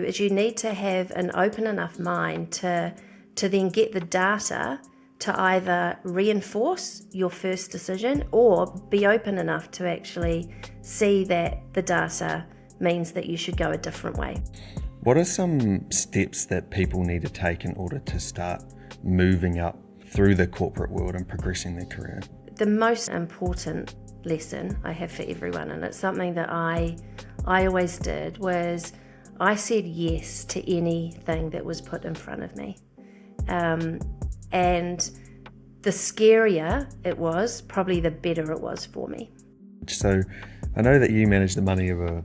is you need to have an open enough mind to then get the data to either reinforce your first decision or be open enough to actually see that the data means that you should go a different way. What are some steps that people need to take in order to start moving up through the corporate world and progressing their career? The most important lesson I have for everyone, and it's something that I always did, was I said yes to anything that was put in front of me. And the scarier it was, probably the better it was for me. So I know that you manage the money of a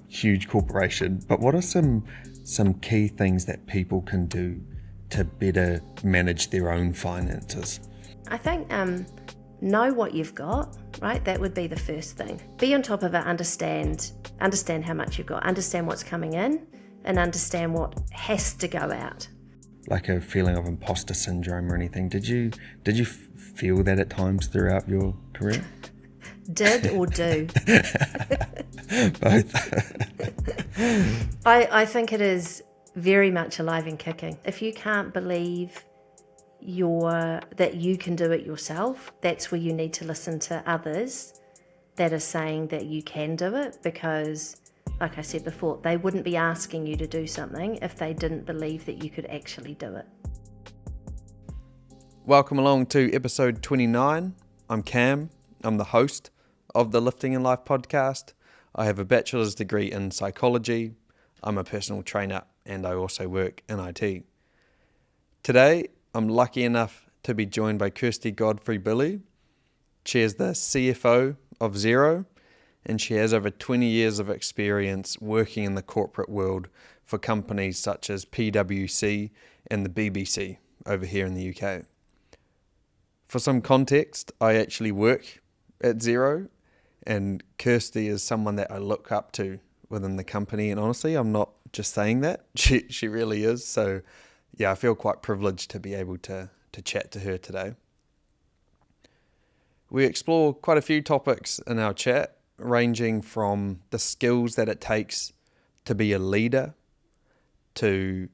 huge corporation, but what are some key things that people can do to better manage their own finances? I think know what you've got, right? That would be the first thing. Be on top of it, understand how much you've got, understand what's coming in, and understand what has to go out. Like a feeling of imposter syndrome or anything. Did you feel that at times throughout your career? Did or do? Both. I think it is very much alive and kicking. If you can't believe that you can do it yourself, that's where you need to listen to others that are saying that you can do it, because like I said before, they wouldn't be asking you to do something if they didn't believe that you could actually do it. Welcome along to episode 29. I'm Cam. I'm the host of the Lifting in Life podcast. I have a bachelor's degree in psychology. I'm a personal trainer and I also work in IT. Today, I'm lucky enough to be joined by Kirsty Godfrey-Billy. She is the CFO of Xero, and she has over 20 years of experience working in the corporate world for companies such as PwC and the BBC over here in the UK. For some context, I actually work at Xero, and Kirsty is someone that I look up to within the company, and honestly, I'm not just saying that, she really is. So yeah, I feel quite privileged to be able to chat to her today. We explore quite a few topics in our chat, ranging from the skills that it takes to be a leader, to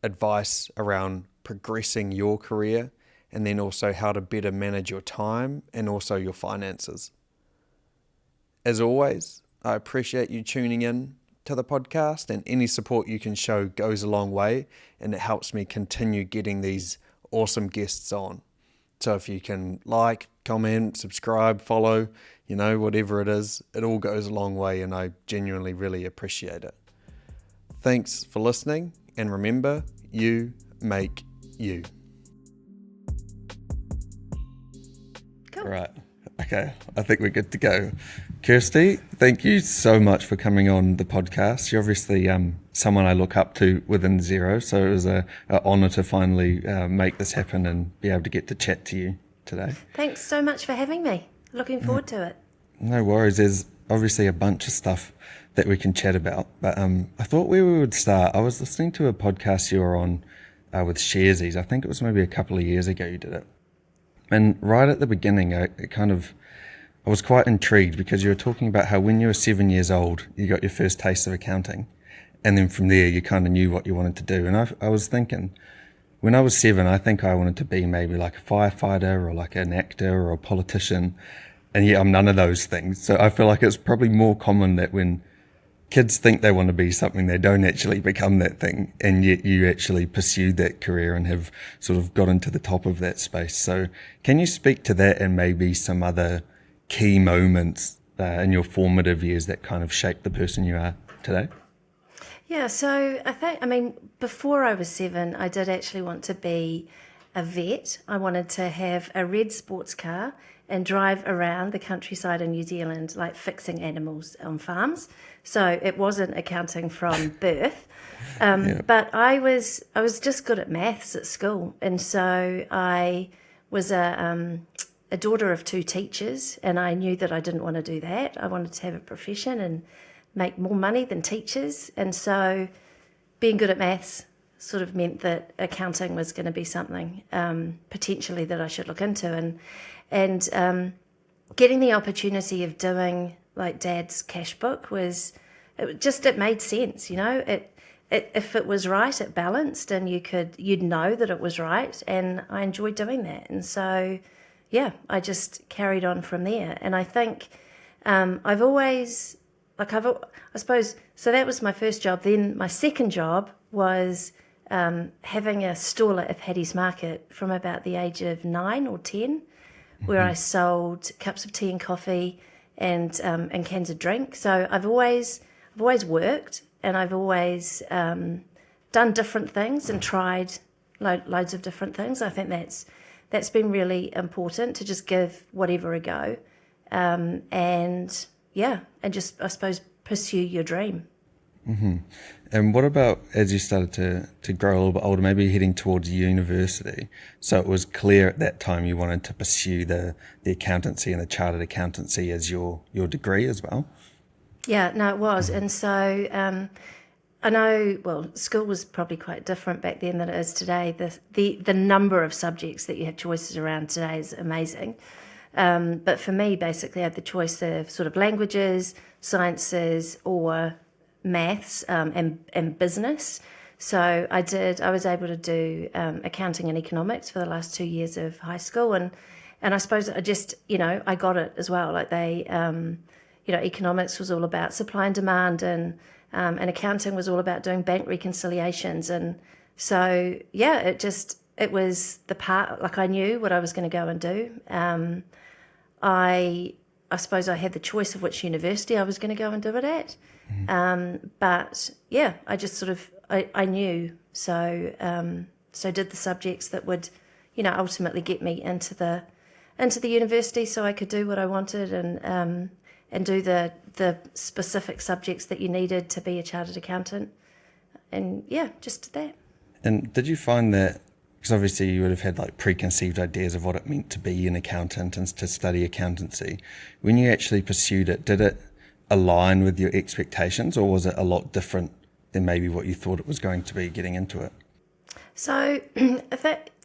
advice around progressing your career, and then also how to better manage your time and also your finances. As always, I appreciate you tuning in to the podcast, and any support you can show goes a long way, and it helps me continue getting these awesome guests on. So if you can like, comment, subscribe, follow, whatever it is, it all goes a long way, and I genuinely really appreciate it. Thanks for listening, and remember, you make you. Cool. Right. Okay, I think we're good to go. Kirsty, thank you so much for coming on the podcast. You're obviously someone I look up to within Xero, so it was an honour to finally make this happen and be able to get to chat to you today. Thanks so much for having me. Looking forward to it. No worries. There's obviously a bunch of stuff that we can chat about, but I thought where we would start, I was listening to a podcast you were on with Sharesies. I think it was maybe a couple of years ago you did it. And right at the beginning, I was quite intrigued because you were talking about how when you were 7 years old, you got your first taste of accounting. And then from there, you kind of knew what you wanted to do. And I was thinking, when I was 7, I think I wanted to be maybe like a firefighter or like an actor or a politician. And yeah, I'm none of those things. So I feel like it's probably more common that when kids think they want to be something, they don't actually become that thing, and yet you actually pursued that career and have sort of got into the top of that space. So can you speak to that and maybe some other key moments in your formative years that kind of shaped the person you are today? Yeah, so before I was 7, I did actually want to be a vet. I wanted to have a red sports car and drive around the countryside in New Zealand, like fixing animals on farms. So it wasn't accounting from birth, but I was just good at maths at school, and so I was a daughter of 2 teachers, and I knew that I didn't want to do that. I wanted to have a profession and make more money than teachers, and so being good at maths sort of meant that accounting was going to be something potentially that I should look into, and getting the opportunity of doing like Dad's cash book it made sense, if it was right, it balanced, and you'd know that it was right, and I enjoyed doing that. And so, yeah, I just carried on from there. And I think I've always, I suppose, so that was my first job. Then my second job was having a stall at Paddy's Market from about the age of 9 or 10, where I sold cups of tea and coffee and cans of drink. So I've always worked, and I've always done different things and tried loads of different things. I think that's been really important, to just give whatever a go, and just, I suppose, pursue your dream. And what about as you started to grow a little bit older, maybe heading towards university? So it was clear at that time you wanted to pursue the accountancy and the chartered accountancy as your degree as well? Yeah, no, it was. And so I know, well, school was probably quite different back then than it is today. The number of subjects that you have choices around today is amazing. But for me, basically, I had the choice of sort of languages, sciences, or maths and business. So I was able to do accounting and economics for the last 2 years of high school, and I suppose I just, I got it as well. Like they, economics was all about supply and demand, and accounting was all about doing bank reconciliations, and so yeah, it was the part, like I knew what I was going to go and do. I suppose I had the choice of which university I was going to go and do it at. But yeah, I just sort of, I knew. So did the subjects that would, ultimately get me into the university, so I could do what I wanted, and do the specific subjects that you needed to be a chartered accountant. And yeah, just did that. And did you find that, because obviously you would have had like preconceived ideas of what it meant to be an accountant and to study accountancy, when you actually pursued it, did it align with your expectations, or was it a lot different than maybe what you thought it was going to be getting into it? So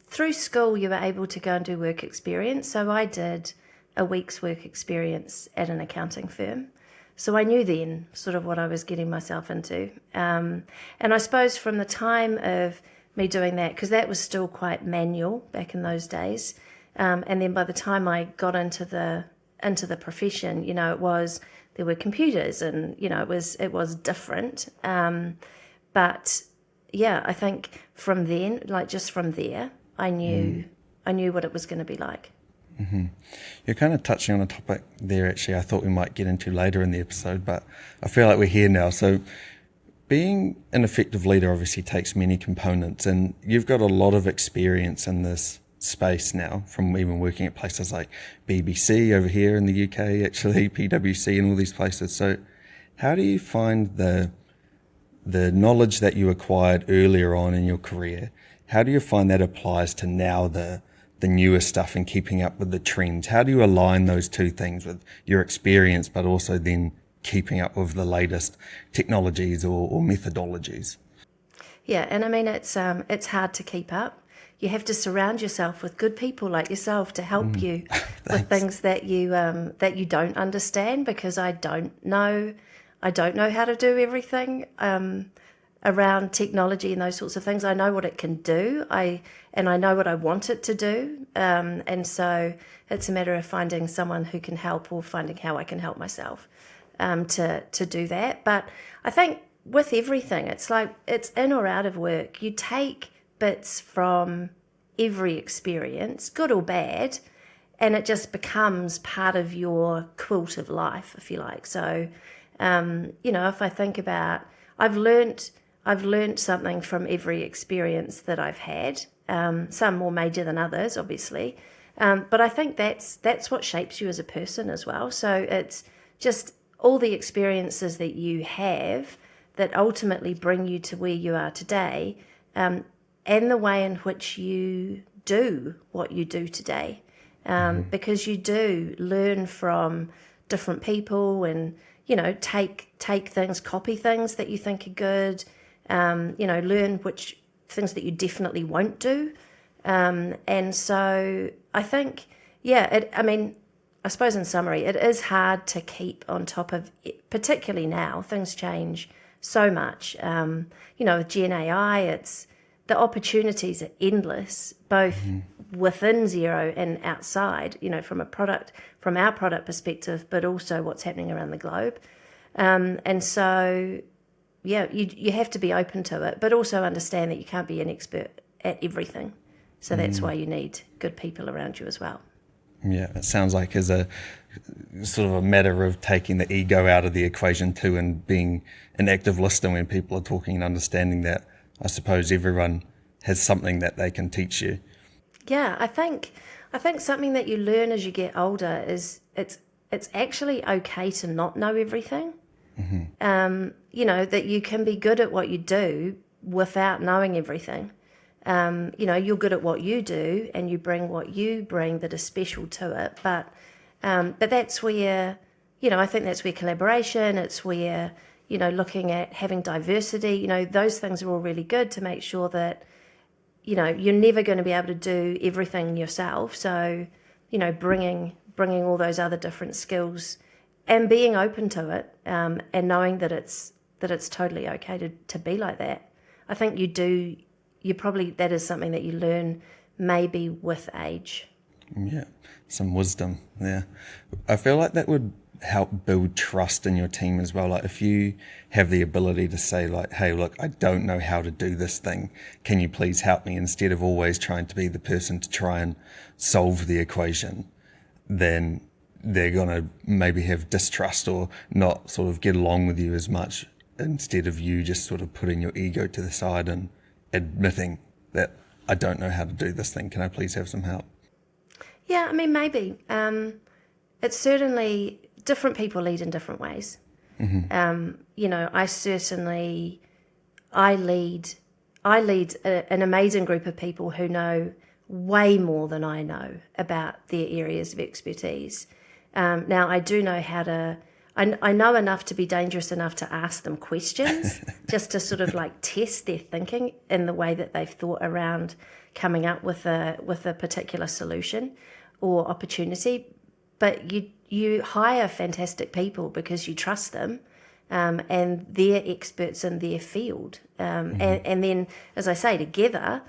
through school you were able to go and do work experience. So I did a week's work experience at an accounting firm. So I knew then sort of what I was getting myself into. And I suppose from the time of me doing that, because that was still quite manual back in those days, and then by the time I got into the profession, there were computers, and it was different. But yeah, I think from then, just from there, I knew what it was going to be like. Mm-hmm. You're kind of touching on a topic there, actually, I thought we might get into later in the episode, but I feel like we're here now. So being an effective leader obviously takes many components, and you've got a lot of experience in this space now, from even working at places like BBC over here in the UK, actually, PwC and all these places. So how do you find the knowledge that you acquired earlier on in your career, how do you find that applies to now the newer stuff and keeping up with the trends? How do you align those two things with your experience, but also then keeping up with the latest technologies or methodologies? Yeah, and I mean, it's hard to keep up. You have to surround yourself with good people like yourself to help you with things that you don't understand, because I don't know how to do everything around technology and those sorts of things. I know what it can do, and I know what I want it to do, and so it's a matter of finding someone who can help, or finding how I can help myself to do that. But I think with everything, it's like it's in or out of work. You take bits from every experience, good or bad, and it just becomes part of your quilt of life, if you like. So, if I think about, I've learnt something from every experience that I've had, some more major than others, obviously. But I think that's what shapes you as a person as well. So it's just all the experiences that you have that ultimately bring you to where you are today, and the way in which you do what you do today. Because you do learn from different people, and, take things, copy things that you think are good, learn which things that you definitely won't do. And so I think, I suppose in summary, it is hard to keep on top of it, particularly now. Things change so much. With Gen AI, the opportunities are endless, both within Xero and outside, from our product perspective, but also what's happening around the globe. And so, you have to be open to it, but also understand that you can't be an expert at everything. So that's why you need good people around you as well. Yeah, it sounds like as a sort of a matter of taking the ego out of the equation too, and being an active listener when people are talking and understanding that I suppose everyone has something that they can teach you. Yeah, I think something that you learn as you get older is it's actually okay to not know everything. That you can be good at what you do without knowing everything. You're good at what you do and you bring what you bring that is special to it. But that's where, I think that's where collaboration, it's where, looking at having diversity, those things are all really good to make sure that, you're never going to be able to do everything yourself. So, bringing all those other different skills and being open to it, and knowing that it's totally okay to be like that. I think that is something that you learn maybe with age. Yeah, some wisdom there. I feel like that would help build trust in your team as well. Like if you have the ability to say like, hey, look, I don't know how to do this thing. Can you please help me? Instead of always trying to be the person to try and solve the equation, then they're going to maybe have distrust or not sort of get along with you as much, instead of you just sort of putting your ego to the side and admitting that I don't know how to do this thing. Can I please have some help? Yeah, I mean, maybe. It's certainly different people lead in different ways. I lead an amazing group of people who know way more than I know about their areas of expertise. Now, I do know how to. I know enough to be dangerous enough to ask them questions, just to sort of like test their thinking in the way that they've thought around coming up with a particular solution or opportunity. But you hire fantastic people because you trust them, and they're experts in their field. And then, as I say, together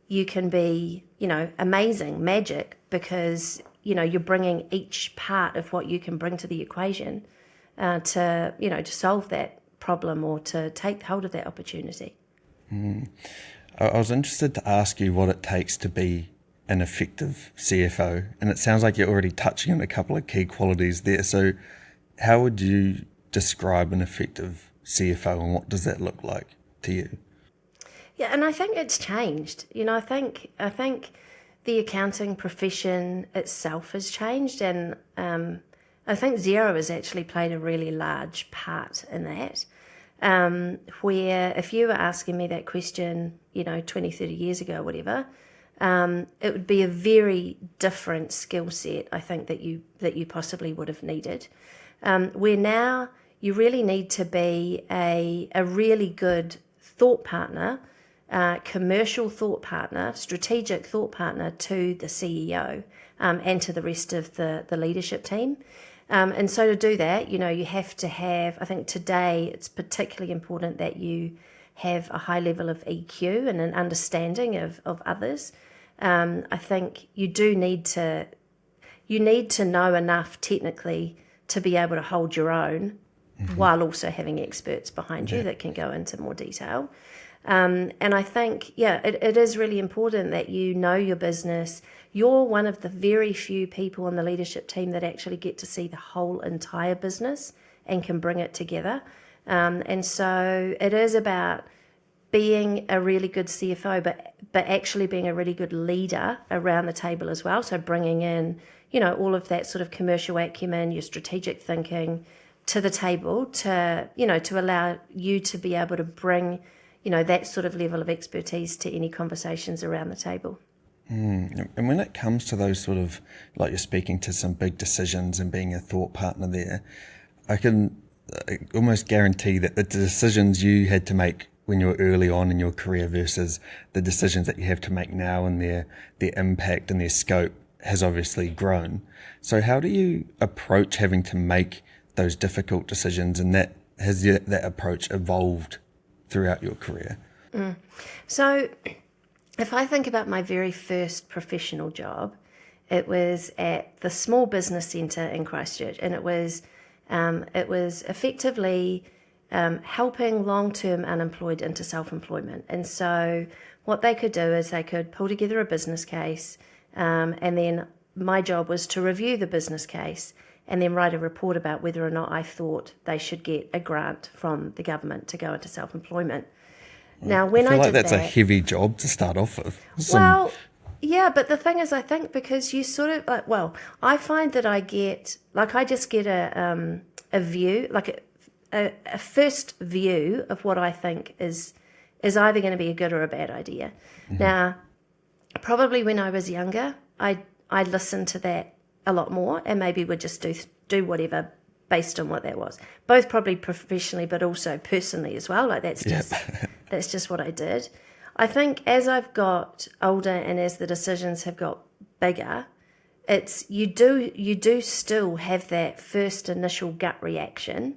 you can be, amazing magic, because you're bringing each part of what you can bring to the equation to solve that problem or to take hold of that opportunity. I was interested to ask you what it takes to be an effective CFO, and it sounds like you're already touching on a couple of key qualities there. So how would you describe an effective CFO, and what does that look like to you? Yeah, and I think it's changed. I think the accounting profession itself has changed, and I think Xero has actually played a really large part in that. Where if you were asking me that question, 20, 30 years ago or whatever, it would be a very different skill set, I think, that you possibly would have needed. Where now you really need to be a really good thought partner, commercial thought partner, strategic thought partner to the CEO and to the rest of the leadership team. And so to do that, you have to have, I think today it's particularly important that you have a high level of EQ and an understanding of others. I think you need to know enough technically to be able to hold your own, while also having experts behind you that can go into more detail. And I think, it is really important that you know your business. You're one of the very few people on the leadership team that actually get to see the whole entire business and can bring it together. And so it is about being a really good CFO, but actually being a really good leader around the table as well. So bringing in, all of that sort of commercial acumen, your strategic thinking to the table to allow you to be able to bring, that sort of level of expertise to any conversations around the table. And when it comes to those sort of, like you're speaking to some big decisions and being a thought partner there, I can almost guarantee that the decisions you had to make when you were early on in your career versus the decisions that you have to make now, and their impact and their scope has obviously grown. So how do you approach having to make those difficult decisions, and that has that approach evolved throughout your career? So if I think about my very first professional job, it was at the Small Business Centre in Christchurch, and it was effectively helping long-term unemployed into self-employment. And so what they could do is they could pull together a business case, and then my job was to review the business case and then write a report about whether or not I thought they should get a grant from the government to go into self-employment. Now, when I feel I like did that's a that, heavy job to start off with. well, yeah, but the thing is, I think because you sort of like, well, I find that I just get a view, like a first view of what I think is either going to be a good or a bad idea. Now, probably when I was younger, I listened to that a lot more, and maybe would just do whatever based on what that was. Both probably professionally, but also personally as well. Like that's just what I did. I think as I've got older and as the decisions have got bigger, you do still have that first initial gut reaction,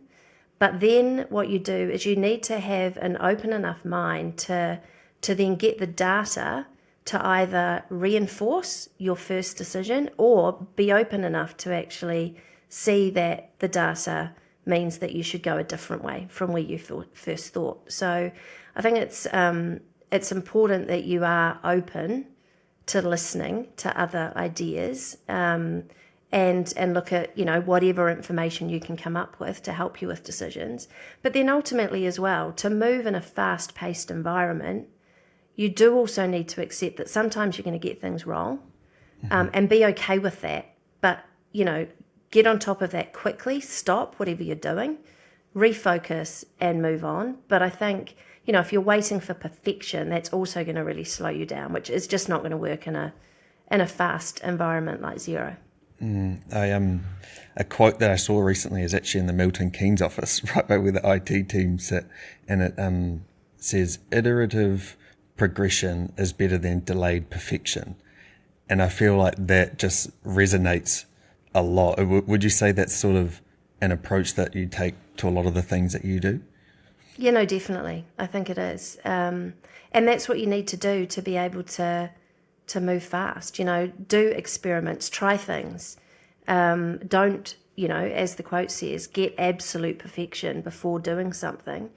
but then what you do is you need to have an open enough mind to then get the data to either reinforce your first decision or be open enough to actually see that the data means that you should go a different way from where you first thought. So I think it's important that you are open to listening to other ideas, and look at, whatever information you can come up with to help you with decisions. But then ultimately as well, to move in a fast-paced environment, you do also need to accept that sometimes you're going to get things wrong, and be okay with that. But, get on top of that quickly, stop whatever you're doing, refocus and move on. But I think, if you're waiting for perfection, that's also going to really slow you down, which is just not going to work in a fast environment like Xero. A quote that I saw recently is actually in the Milton Keynes office, right where the IT team sit, and it says iterative progression is better than delayed perfection. And I feel like that just resonates a lot. Would you say that's sort of an approach that you take to a lot of the things that you do? Yeah, no, definitely. I think it is. And that's what you need to do to be able to move fast. Do experiments, try things. Don't, as the quote says, get absolute perfection before doing something.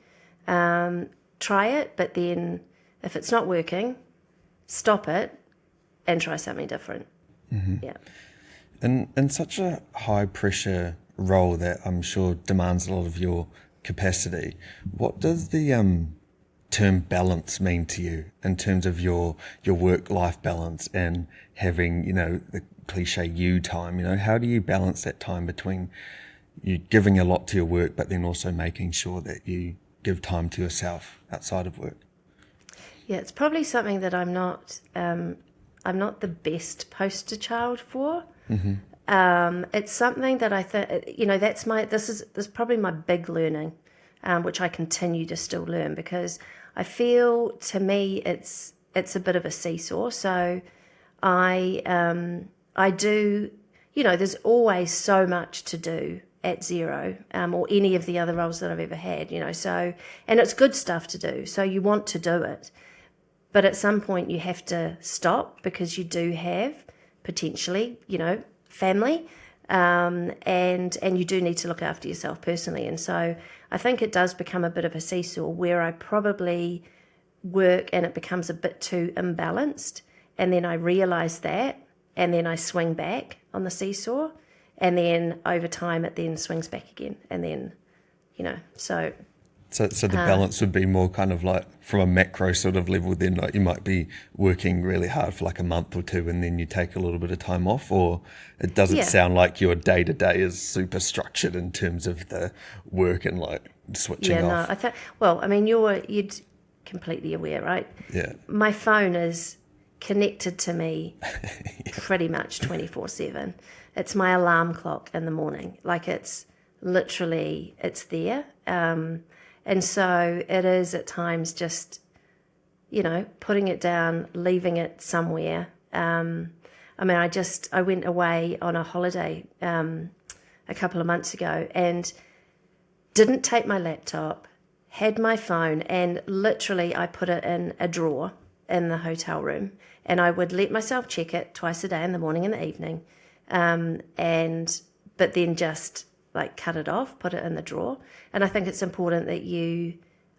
Try it, but then if it's not working, stop it and try something different. Yeah. In such a high pressure role that I'm sure demands a lot of your capacity, what does the term balance mean to you in terms of your work-life balance and having, the cliche you time? How do you balance that time between you giving a lot to your work, but then also making sure that you give time to yourself outside of work? Yeah, it's probably something that I'm not the best poster child for. It's something that I think, this is probably my big learning, which I continue to still learn, because I feel, to me, it's a bit of a seesaw. So I do, there's always so much to do at Xero, or any of the other roles that I've ever had, so, and it's good stuff to do. So you want to do it, but at some point you have to stop, because you do have potentially, family, and you do need to look after yourself personally. And so I think it does become a bit of a seesaw where I probably work and it becomes a bit too imbalanced, and then I realise that, and then I swing back on the seesaw, and then over time it then swings back again, and then, so... So the balance would be more kind of like from a macro sort of level, then like you might be working really hard for like a month or two and then you take a little bit of time off, or it doesn't sound like your day to day is super structured in terms of the work and like switching off. I think, well, I mean, you're completely aware, right? Yeah. My phone is connected to me pretty much 24/7. It's my alarm clock in the morning. Like it's there. And so it is at times just, putting it down, leaving it somewhere. I went away on a holiday a couple of months ago, and didn't take my laptop, had my phone, and literally I put it in a drawer in the hotel room, and I would let myself check it twice a day, in the morning and the evening, but then just like cut it off, put it in the drawer. And I think it's important that you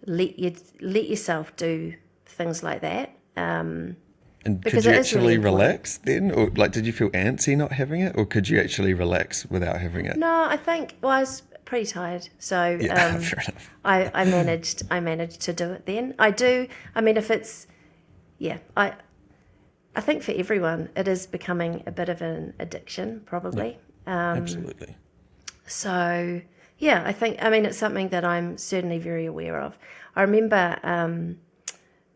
let yourself do things like that. And Because could you it is really actually important. relax then? Or like, did you feel antsy not having it? Or could you actually relax without having it? No, I think, well, I was pretty tired, so Yeah, fair enough. I managed to do it then. I mean, if it's, yeah, I think for everyone it is becoming a bit of an addiction, probably. Absolutely. So, yeah, I mean, it's something that I'm certainly very aware of. I remember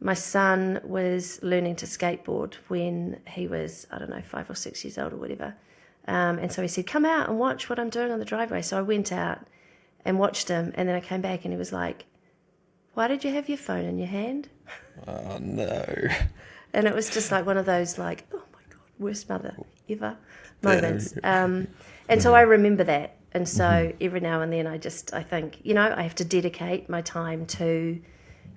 my son was learning to skateboard when he was, I don't know, 5 or 6 years old or whatever. And so he said, come out and watch what I'm doing on the driveway. So I went out and watched him, and then I came back and he was like, why did you have your phone in your hand? Oh, no. And it was just like one of those like, oh my God, worst mother ever moments. And so I remember that. And so every now and then I think, I have to dedicate my time to,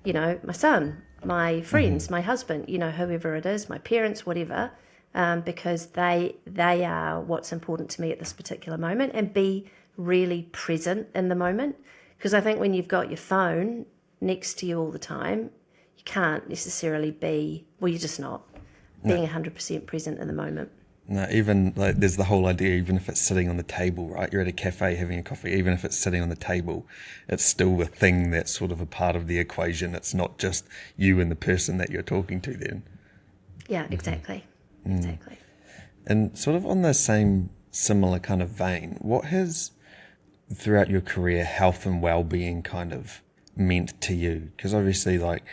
my son, my friends, my husband, whoever it is, my parents, whatever, because they are what's important to me at this particular moment, and be really present in the moment. Because I think when you've got your phone next to you all the time, you can't necessarily you're just not being 100% present in the moment. No, even like there's the whole idea, even if it's sitting on the table, right? You're at a cafe having a coffee, even if it's sitting on the table, it's still a thing that's sort of a part of the equation. It's not just you and the person that you're talking to then. Yeah, exactly. Exactly. And sort of on the similar kind of vein, what has, throughout your career, health and well-being kind of meant to you? Because obviously, like,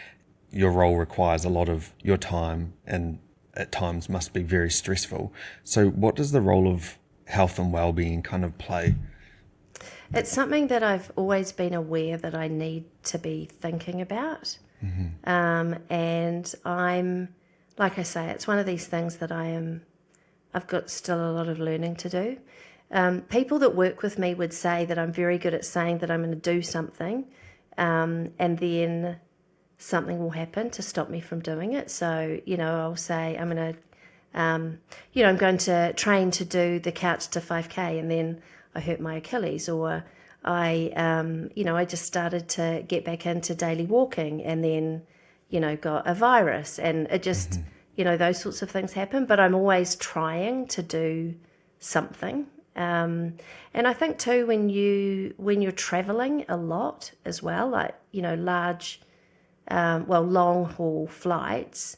your role requires a lot of your time and at times must be very stressful. So what does the role of health and well-being kind of play? It's something that I've always been aware that I need to be thinking about. And I'm, like I say, it's one of these things that I've got still a lot of learning to do. People that work with me would say that I'm very good at saying that I'm going to do something, and then something will happen to stop me from doing it. So, I'll say I'm going to, I'm going to train to do the couch to 5K, and then I hurt my Achilles, or I just started to get back into daily walking, and then, got a virus, and it just, those sorts of things happen. But I'm always trying to do something. And I think too, when you're traveling a lot as well, like, large, long haul flights,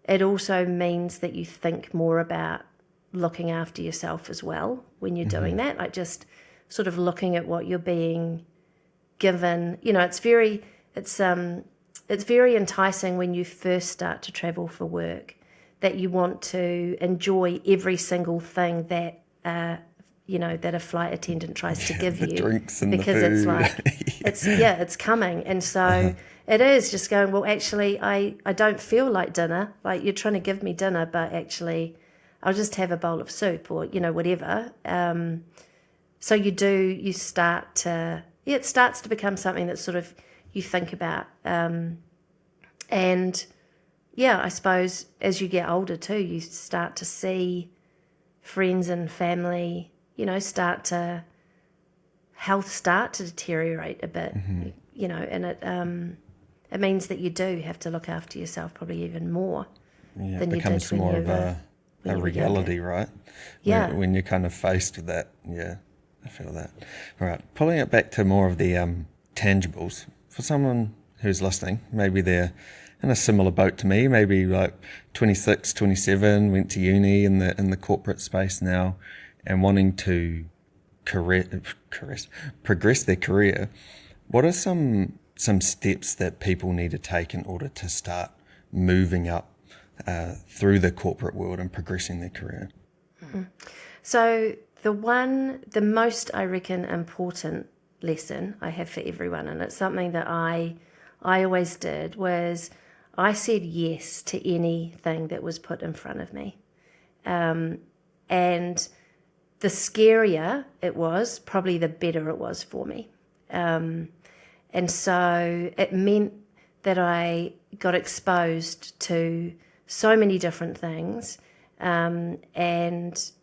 it also means that you think more about looking after yourself as well when you're doing that, like just sort of looking at what you're being given. It's very enticing when you first start to travel for work, that you want to enjoy every single thing that that a flight attendant tries to give the you, drinks and because the food. it's like it's coming. And so it is just going, well, actually I don't feel like dinner, like you're trying to give me dinner, but actually I'll just have a bowl of soup, or whatever. So it starts to become something that sort of you think about, and I suppose as you get older too, you start to see friends and family, health start to deteriorate a bit, and it means that you do have to look after yourself probably even more Yeah, than it you did becomes when more you of were a reality, right? Yeah. When you're kind of faced with that. Yeah, I feel that. All right, pulling it back to more of the tangibles. For someone who's listening, maybe they're in a similar boat to me, maybe like 26, 27, went to uni in the corporate space now, and wanting to progress their career. What are some steps that people need to take in order to start moving up through the corporate world and progressing their career? So the most, I reckon, important lesson I have for everyone, and it's something that I always did, was I said yes to anything that was put in front of me. And the scarier it was, probably the better it was for me. And so it meant that I got exposed to so many different things. And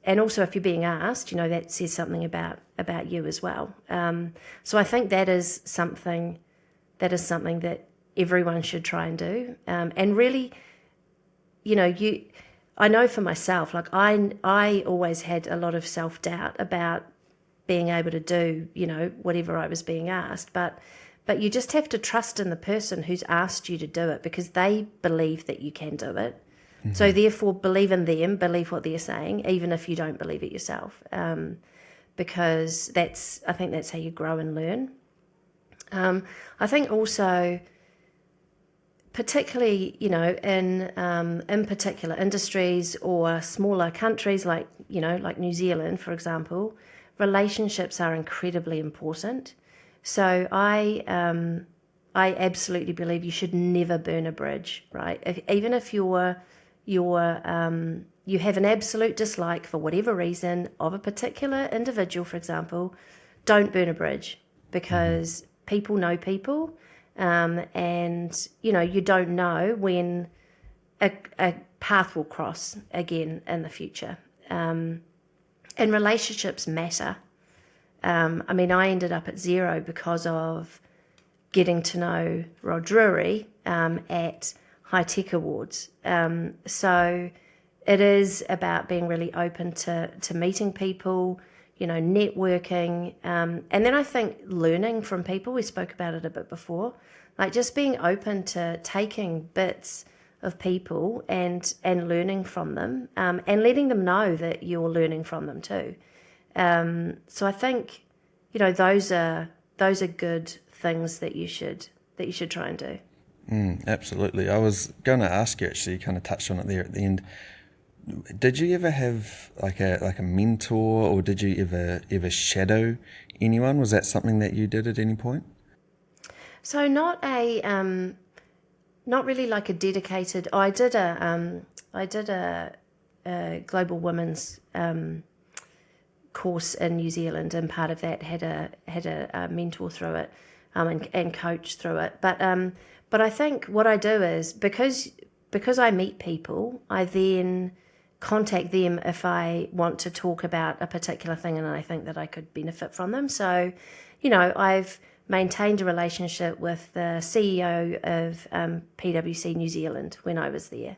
also if you're being asked, that says something about you as well. So I think that is something that everyone should try and do. And really, I know for myself, like I always had a lot of self-doubt about being able to do, whatever I was being asked. But you just have to trust in the person who's asked you to do it because they believe that you can do it. Mm-hmm. So therefore, believe in them, believe what they're saying, even if you don't believe it yourself. Because I think that's how you grow and learn. I think also, particularly, in particular industries or smaller countries like New Zealand, for example, relationships are incredibly important. So I absolutely believe you should never burn a bridge, right? Even if you have an absolute dislike for whatever reason of a particular individual, for example, don't burn a bridge because people know people, and you don't know when a path will cross again in the future. And relationships matter. I ended up at Xero because of getting to know Rod Drury at High Tech Awards. So it is about being really open to meeting people, networking. And then I think learning from people, we spoke about it a bit before, like just being open to taking bits of people and learning from them, and letting them know that you're learning from them too. So I think, those are good things that you should try and do. Absolutely. I was going to ask you, actually, you kind of touched on it there at the end. Did you ever have like a mentor, or did you ever shadow anyone? Was that something that you did at any point? So not really like a dedicated. I did a global women's course in New Zealand, and part of that had a mentor through it, and coach through it. But I think what I do is because I meet people, I then contact them if I want to talk about a particular thing and I think that I could benefit from them. So, I've maintained a relationship with the CEO of PwC New Zealand when I was there,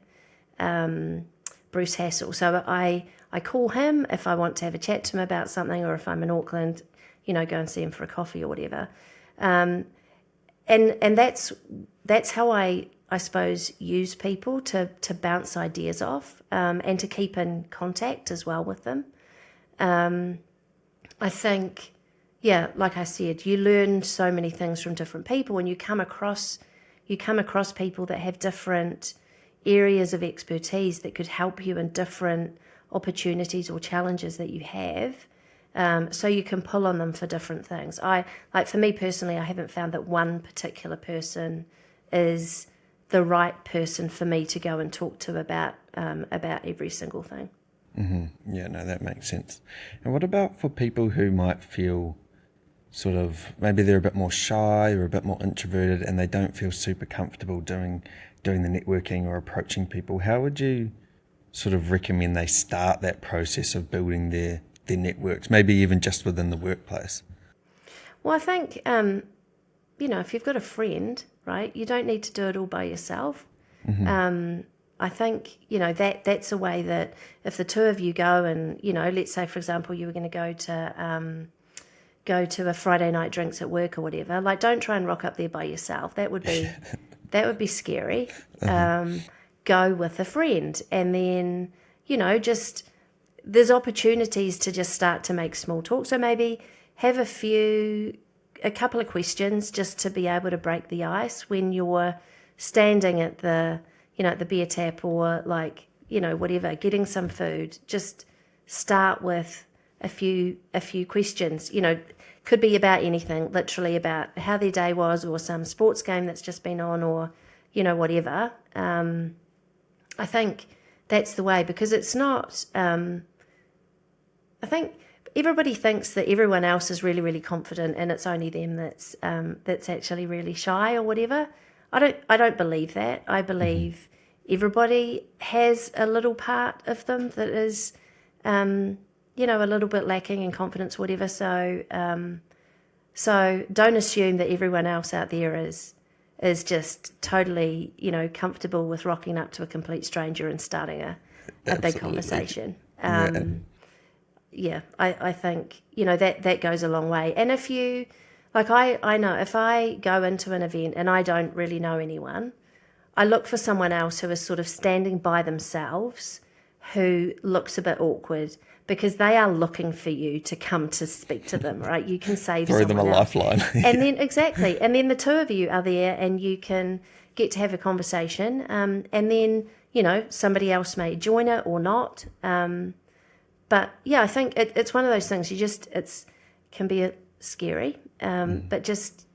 Bruce Hassel. So I call him if I want to have a chat to him about something, or if I'm in Auckland, go and see him for a coffee or whatever. And that's how I suppose use people to bounce ideas off, and to keep in contact as well with them. I think, like I said, you learn so many things from different people, and you come across people that have different areas of expertise that could help you in different opportunities or challenges that you have. So you can pull on them for different things. For me personally, I haven't found that one particular person is the right person for me to go and talk to about every single thing. Mm-hmm. Yeah, no, that makes sense. And what about for people who might feel sort of, maybe they're a bit more shy or a bit more introverted and they don't feel super comfortable doing the networking or approaching people? How would you sort of recommend they start that process of building their networks, maybe even just within the workplace? Well, I think, if you've got a friend, right, you don't need to do it all by yourself. Mm-hmm. I think, that's a way that if the two of you go and, let's say, for example, you were going to go to a Friday night drinks at work or whatever, like don't try and rock up there by yourself. That would be scary. Uh-huh. Go with a friend, and then, just there's opportunities to just start to make small talk. So maybe have a couple of questions just to be able to break the ice when you're standing at the beer tap or whatever, getting some food. Just start with a few questions. Could be about anything, literally about how their day was, or some sports game that's just been on, or whatever. I think that's the way, because it's not. I think everybody thinks that everyone else is really, really confident and it's only them that's actually really shy or whatever. I don't believe that. I believe everybody has a little part of them that is, a little bit lacking in confidence, whatever. So don't assume that everyone else out there is just totally, comfortable with rocking up to a complete stranger and starting a big conversation. I think, that goes a long way. And if you, I know if I go into an event and I don't really know anyone, I look for someone else who is sort of standing by themselves who looks a bit awkward because they are looking for you to come to speak to them, right? You can save Throw them a lifeline. And then, exactly. And then the two of you are there and you can get to have a conversation. And then, somebody else may join it or not. But yeah, I think it's one of those things can be scary, but just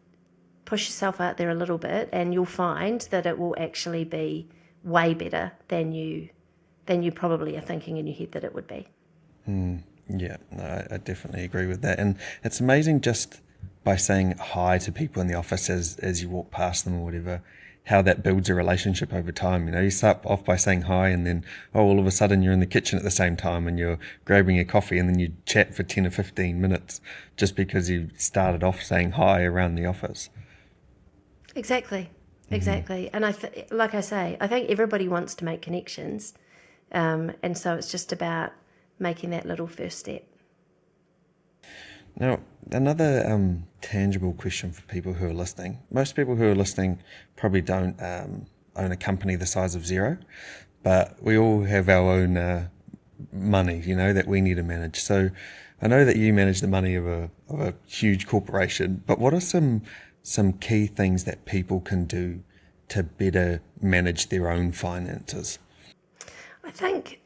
push yourself out there a little bit and you'll find that it will actually be way better than you probably are thinking in your head that it would be. Yeah, no, I definitely agree with that. And it's amazing just by saying hi to people in the office as you walk past them or whatever, how that builds a relationship over time. You start off by saying hi and then, all of a sudden you're in the kitchen at the same time and you're grabbing a coffee and then you chat for 10 or 15 minutes just because you started off saying hi around the office. Exactly. And like I say, I think everybody wants to make connections. And so it's just about making that little first step. Now, another tangible question for people who are listening. Most people who are listening probably don't own a company the size of Xero, but we all have our own money, that we need to manage. So I know that you manage the money of a huge corporation, but what are some key things that people can do to better manage their own finances? I think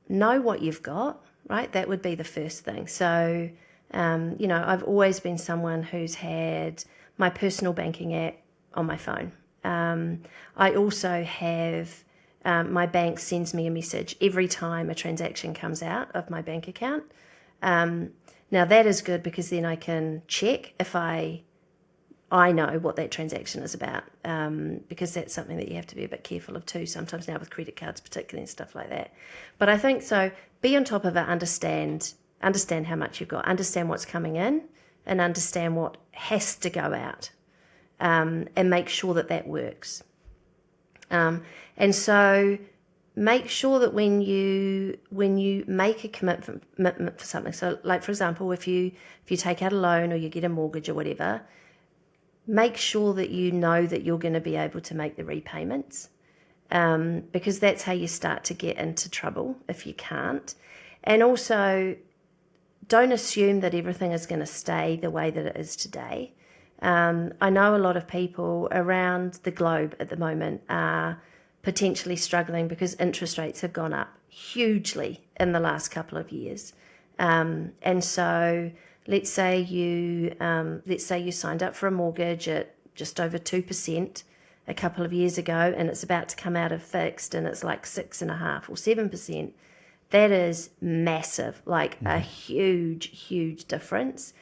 know what you've got, right? That would be the first thing. So, I've always been someone who's had my personal banking app on my phone. I also have my bank sends me a message every time a transaction comes out of my bank account. Now that is good because then I can check if I know what that transaction is about, because that's something that you have to be a bit careful of too, sometimes now with credit cards particularly and stuff like that. But I think so, be on top of it, understand how much you've got, understand what's coming in and understand what has to go out, and make sure that works. And so make sure that when you make a commitment for something, so like for example, if you take out a loan or you get a mortgage or whatever, make sure that you know that you're going to be able to make the repayments, because that's how you start to get into trouble if you can't. And also, don't assume that everything is going to stay the way that it is today. I know a lot of people around the globe at the moment are potentially struggling because interest rates have gone up hugely in the last couple of years. And so let's say you signed up for a mortgage at just over 2% a couple of years ago, and it's about to come out of fixed, and it's like 6.5% or 7%. That is massive, like a huge, huge difference.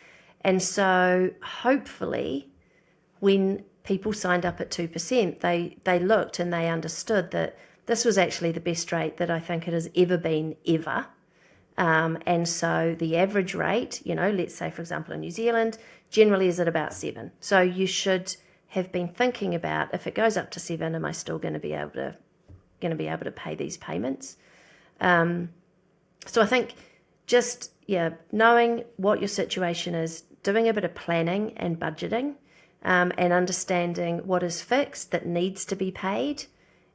And so hopefully, when people signed up at 2%, they looked and they understood that this was actually the best rate that I think it has ever been ever. And so the average rate, let's say, for example, in New Zealand, generally is at about 7. So you should have been thinking about, if it goes up to 7, am I still going to be able to pay these payments? So I think just, knowing what your situation is, doing a bit of planning and budgeting, and understanding what is fixed that needs to be paid,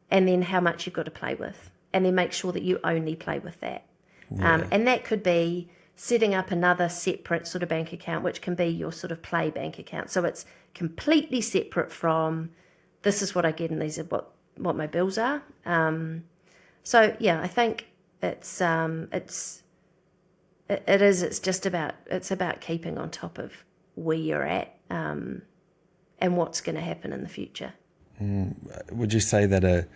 and then how much you've got to play with, and then make sure that you only play with that. And that could be setting up another separate sort of bank account, which can be your sort of play bank account. So it's completely separate from, this is what I get and these are what my bills are. I think it's about keeping on top of where you're at, and what's going to happen in the future. Would you say that a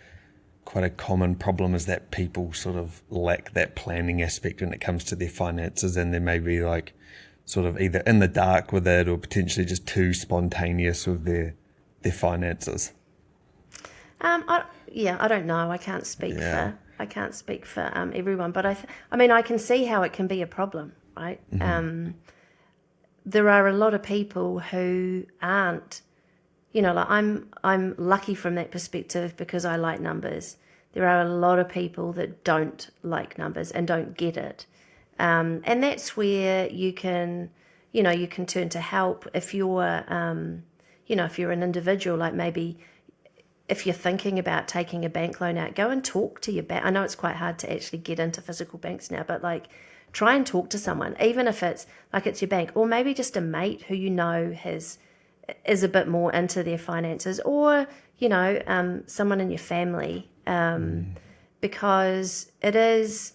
quite a common problem is that people sort of lack that planning aspect when it comes to their finances, and they may be like sort of either in the dark with it or potentially just too spontaneous with their finances. I don't know. I can't speak Yeah. for everyone, but I mean, I can see how it can be a problem, right? There are a lot of people who aren't, like I'm lucky from that perspective because I like numbers. There are a lot of people that don't like numbers and don't get it. And that's where you can turn to help if you're, if you're an individual, like maybe if you're thinking about taking a bank loan out, go and talk to your bank. I know it's quite hard to actually get into physical banks now, but like try and talk to someone, even if it's like it's your bank, or maybe just a mate who is a bit more into their finances, or someone in your family, because it is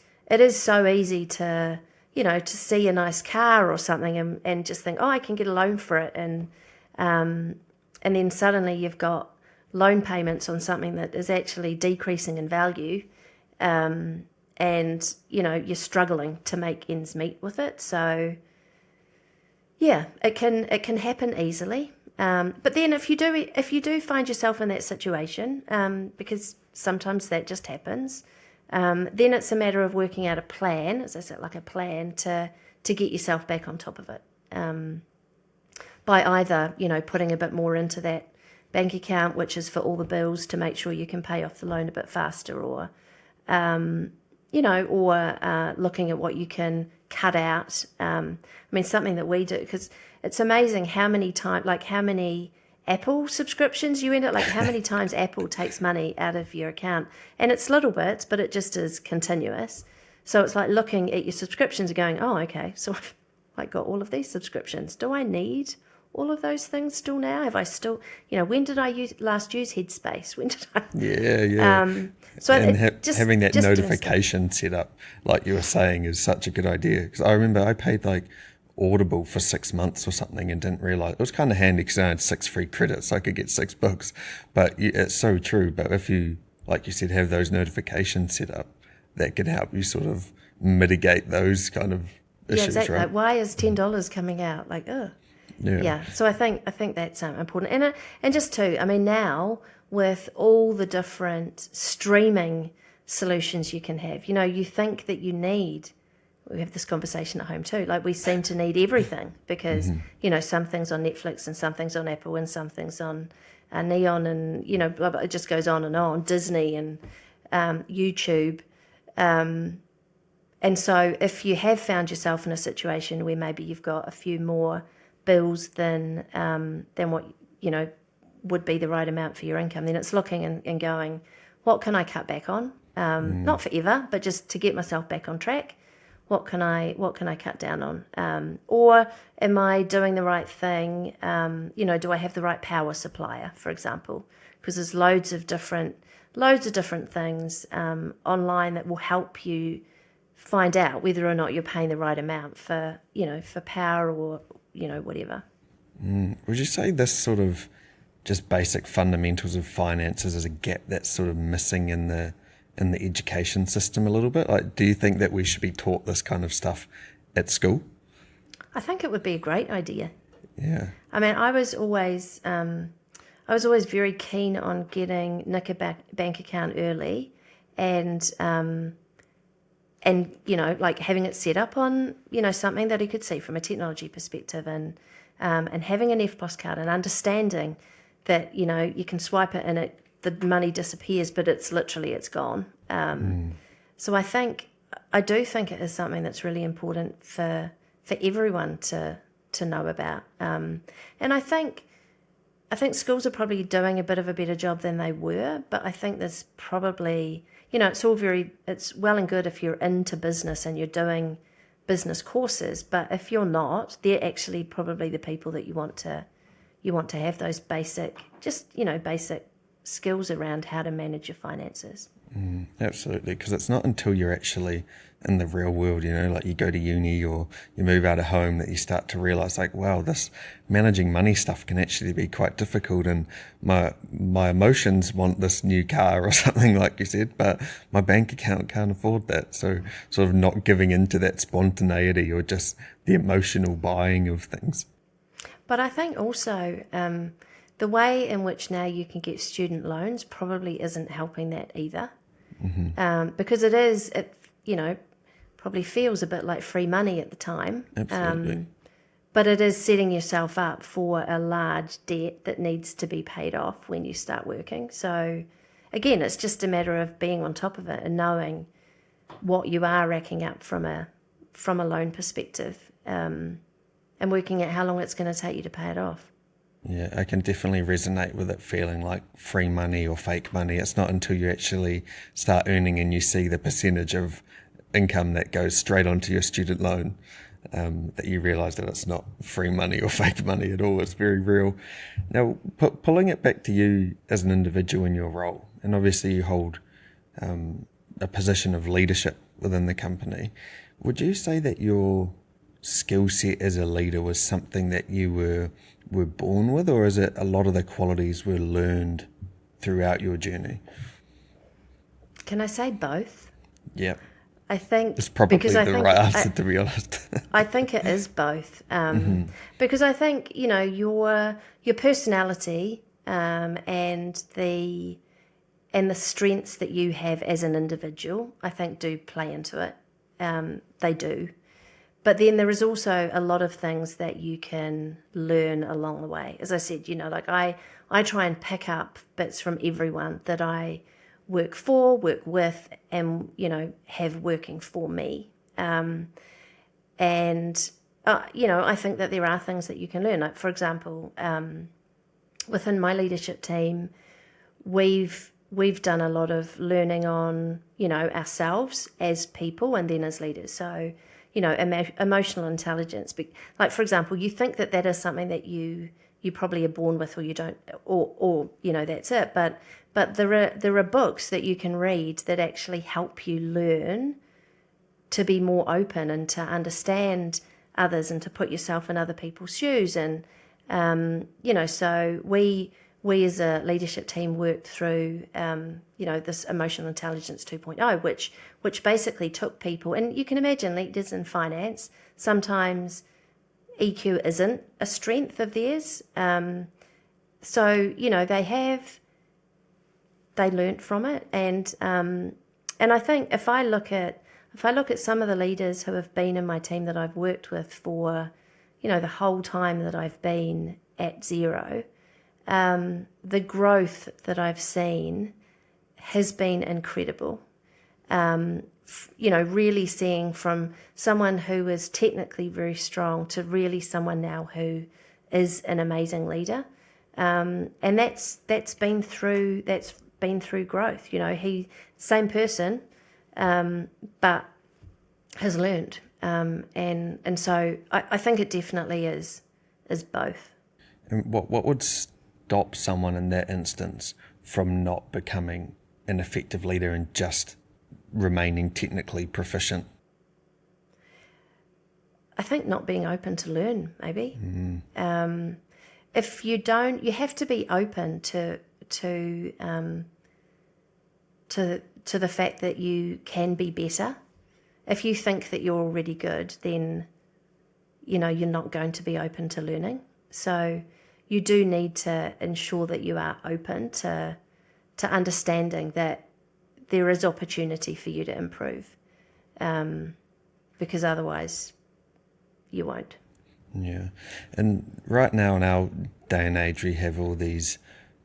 so easy to to see a nice car or something and just think, oh, I can get a loan for it, and then suddenly you've got loan payments on something that is actually decreasing in value, and you're struggling to make ends meet with it. So yeah, it can happen easily. But then if you do find yourself in that situation, because sometimes that just happens, then it's a matter of working out a plan, as I said, like a plan to get yourself back on top of it, by either putting a bit more into that bank account, which is for all the bills, to make sure you can pay off the loan a bit faster, or looking at what you can cut out. I mean, something that we do, because it's amazing how many Apple subscriptions you end up, like how many times Apple takes money out of your account, and it's little bits, but it just is continuous. So it's like looking at your subscriptions and going, oh, okay, so I've like got all of these subscriptions. Do I need all of those things still now? Have I still, when did I last use Headspace? When did I? Yeah. So And having that just notification set up, like you were saying, is such a good idea. Because I remember I paid like Audible for 6 months or something and didn't realize it was kind of handy because I had 6 free credits, so I could get 6 books. But it's so true. But if you, like you said, have those notifications set up, that can help you sort of mitigate those kind of issues, exactly. right? Like, why is $10 coming out? Like, ugh. Yeah. So I think that's important, and just too, I mean, now with all the different streaming solutions you can have, you think that you need. We have this conversation at home too. Like, we seem to need everything because some things on Netflix and some things on Apple and some things on Neon, and blah, blah, it just goes on, Disney and YouTube. And so if you have found yourself in a situation where maybe you've got a few more bills than what would be the right amount for your income, then it's looking and going, what can I cut back on? Not forever, but just to get myself back on track. What can I cut down on? Or am I doing the right thing? Do I have the right power supplier, for example? Because there's loads of different things online that will help you find out whether or not you're paying the right amount for power or whatever. Would you say this sort of just basic fundamentals of finances is a gap that's sort of missing in the education system a little bit? Like, do you think that we should be taught this kind of stuff at school? I think it would be a great idea. Yeah. I mean, I was always very keen on getting Nick a bank account early, and like having it set up on something that he could see from a technology perspective, and having an EFTPOS card and understanding that you can swipe it and the money disappears, but it's gone. So I do think it is something that's really important for everyone to know about. And I think schools are probably doing a bit of a better job than they were, but I think there's probably, it's well and good if you're into business and you're doing business courses, but if you're not, they're actually probably the people that you want to have those basic skills around how to manage your finances. Absolutely, because it's not until you're actually in the real world, like you go to uni or you move out of home, that you start to realize, like, wow, this managing money stuff can actually be quite difficult, and my emotions want this new car or something, like you said, but my bank account can't afford that. So sort of not giving into that spontaneity or just the emotional buying of things. But I think also the way in which now you can get student loans probably isn't helping that either. Because it probably feels a bit like free money at the time. Absolutely. But it is setting yourself up for a large debt that needs to be paid off when you start working. So again, it's just a matter of being on top of it and knowing what you are racking up from a loan perspective, and working out how long it's going to take you to pay it off. Yeah, I can definitely resonate with it feeling like free money or fake money. It's not until you actually start earning and you see the percentage of income that goes straight onto your student loan that you realise that it's not free money or fake money at all. It's very real. Now, pulling it back to you as an individual in your role, and obviously you hold a position of leadership within the company, would you say that your skill set as a leader was something that you were born with, or is it a lot of the qualities were learned throughout your journey? Can I say both? Yeah. I think It's probably because the right answer, to be honest. I think it is both, because I think your personality and the strengths that you have as an individual, I think, do play into it. They do. But then there is also a lot of things that you can learn along the way. As I said, like I try and pick up bits from everyone that I work with, and, have working for me. I think that there are things that you can learn. Like, for example, within my leadership team, we've done a lot of learning on, ourselves as people and then as leaders. So, emotional intelligence. Like, for example, you think that is something that you probably are born with, or you don't, or that's it. But there are books that you can read that actually help you learn to be more open and to understand others and to put yourself in other people's shoes. And so we as a leadership team worked through this emotional intelligence 2.0, which basically took people, and you can imagine leaders in finance, sometimes EQ isn't a strength of theirs. So they learnt from it, and I think if I look at some of the leaders who have been in my team that I've worked with for the whole time that I've been at Xero, the growth that I've seen has been incredible. Really seeing from someone who is technically very strong to really someone now who is an amazing leader, and that's been through growth. Same person, but has learned, and so I think it definitely is both. And what would stop someone in that instance from not becoming an effective leader and just remaining technically proficient? I think not being open to learn, maybe. If you don't, you have to be open to the fact that you can be better. If you think that you're already good, then you're not going to be open to learning. So you do need to ensure that you are open to understanding that there is opportunity for you to improve, because otherwise you won't. Yeah. And right now in our day and age, we have all these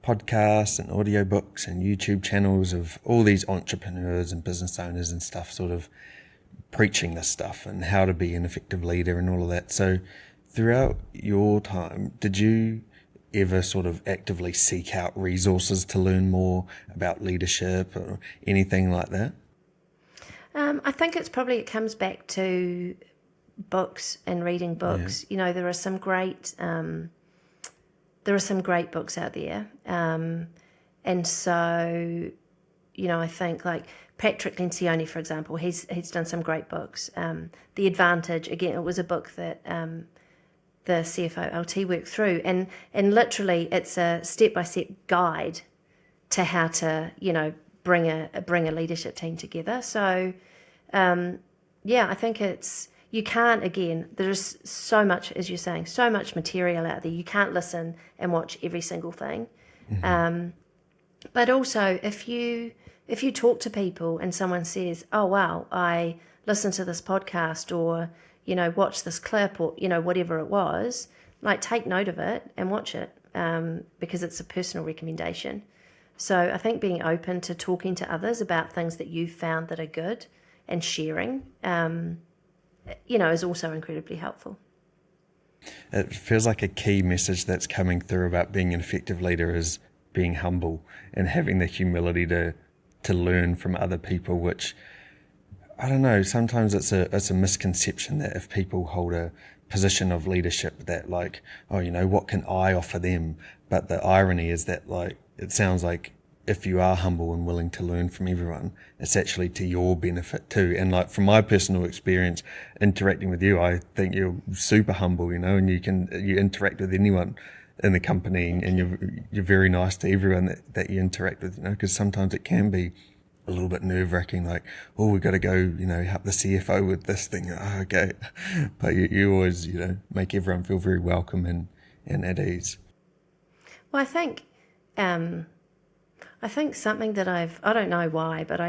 podcasts and audiobooks and YouTube channels of all these entrepreneurs and business owners and stuff sort of preaching this stuff and how to be an effective leader and all of that. So throughout your time, did you ever sort of actively seek out resources to learn more about leadership or anything like that? I think it comes back to books and reading books. Yeah. There are some great books out there, And so, I think like Patrick Lencioni, for example, he's done some great books. The Advantage, again, it was a book that the CFO LT worked through, and literally it's a step-by-step guide to how to bring a leadership team together. So I think you can't, again, there's so much, as you're saying, so much material out there. You can't listen and watch every single thing. But also, if you talk to people and someone says, oh, wow, I listened to this podcast or, watch this clip or, whatever it was, like take note of it and watch it because it's a personal recommendation. So I think being open to talking to others about things that you've found that are good and sharing, is also incredibly helpful. It feels like a key message that's coming through about being an effective leader is being humble and having the humility to learn from other people, which, I don't know, sometimes it's a misconception that if people hold a position of leadership that like, oh, what can I offer them? But the irony is that like, it sounds like if you are humble and willing to learn from everyone, it's actually to your benefit too. And like from my personal experience interacting with you, I think you're super humble, and you interact with anyone in the company and you're very nice to everyone that you interact with, because sometimes it can be a little bit nerve-wracking, like, oh, we've got to go, help the CFO with this thing. Oh, okay. But you always, make everyone feel very welcome and at ease. Well, I think something that I don't know why, but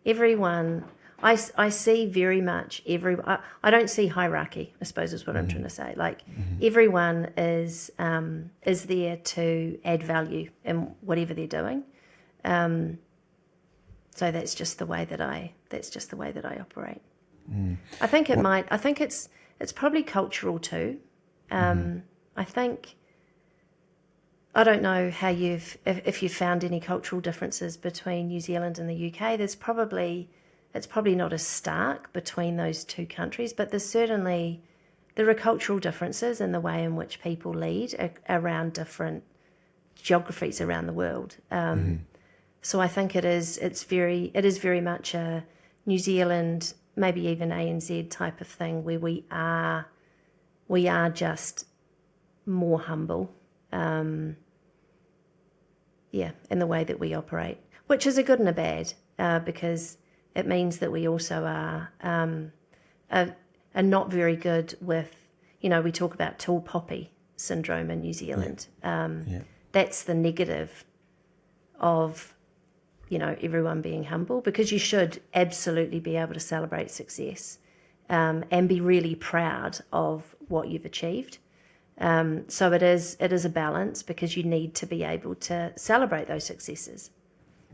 everyone, I see very much I don't see hierarchy, I suppose is what I'm trying to say. Like everyone is there to add value in whatever they're doing. So that's just the way that I operate. I think it's probably cultural too. I don't know how if you've found any cultural differences between New Zealand and the UK. It's probably not as stark between those two countries, but there are cultural differences in the way in which people lead around different geographies around the world. So I think it is very much a New Zealand, maybe even ANZ type of thing where we are just more humble. In the way that we operate, which is a good and a bad, because it means that we also are not very good with, we talk about tall poppy syndrome in New Zealand. That's the negative of, everyone being humble, because you should absolutely be able to celebrate success and be really proud of what you've achieved. So it is a balance, because you need to be able to celebrate those successes.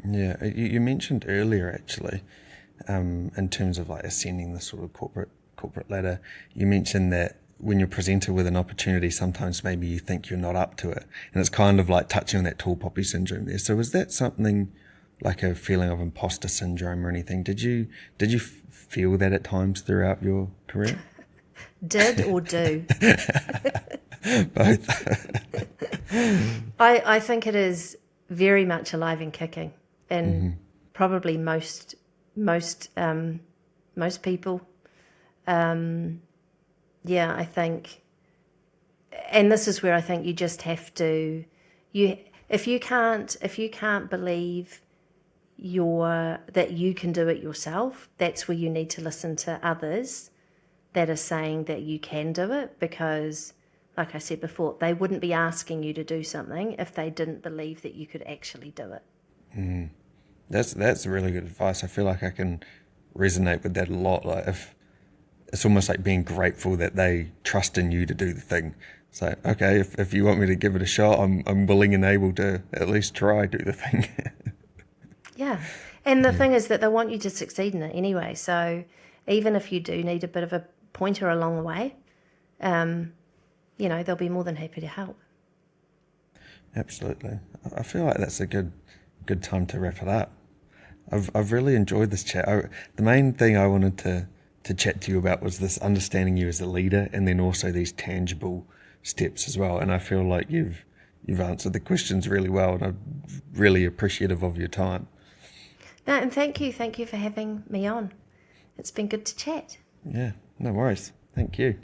Yeah, you mentioned earlier actually, in terms of like ascending the sort of corporate ladder, you mentioned that when you're presented with an opportunity, sometimes maybe you think you're not up to it, and it's kind of like touching on that tall poppy syndrome there. So is that something like a feeling of imposter syndrome or anything? Did you feel that at times throughout your career? Did or do? Both. I think it is very much alive and kicking, and probably most people. I think, and this is where I think you just have to, if you can't believe that you can do it yourself, that's where you need to listen to others that are saying that you can do it, because like I said before, they wouldn't be asking you to do something if they didn't believe that you could actually do it. That's really good advice. I feel like I can resonate with that a lot. Like if it's almost like being grateful that they trust in you to do the thing. So, okay, if you want me to give it a shot, I'm willing and able to at least try do the thing. Yeah. And the thing is that they want you to succeed in it anyway. So even if you do need a bit of a pointer along the way, they'll be more than happy to help. Absolutely. I feel like that's a good time to wrap it up. I've really enjoyed this chat. The main thing I wanted to chat to you about was this understanding you as a leader, and then also these tangible steps as well. And I feel like you've answered the questions really well, and really appreciative of your time. No, and thank you for having me on. It's been good to chat. Yeah, no worries. Thank you.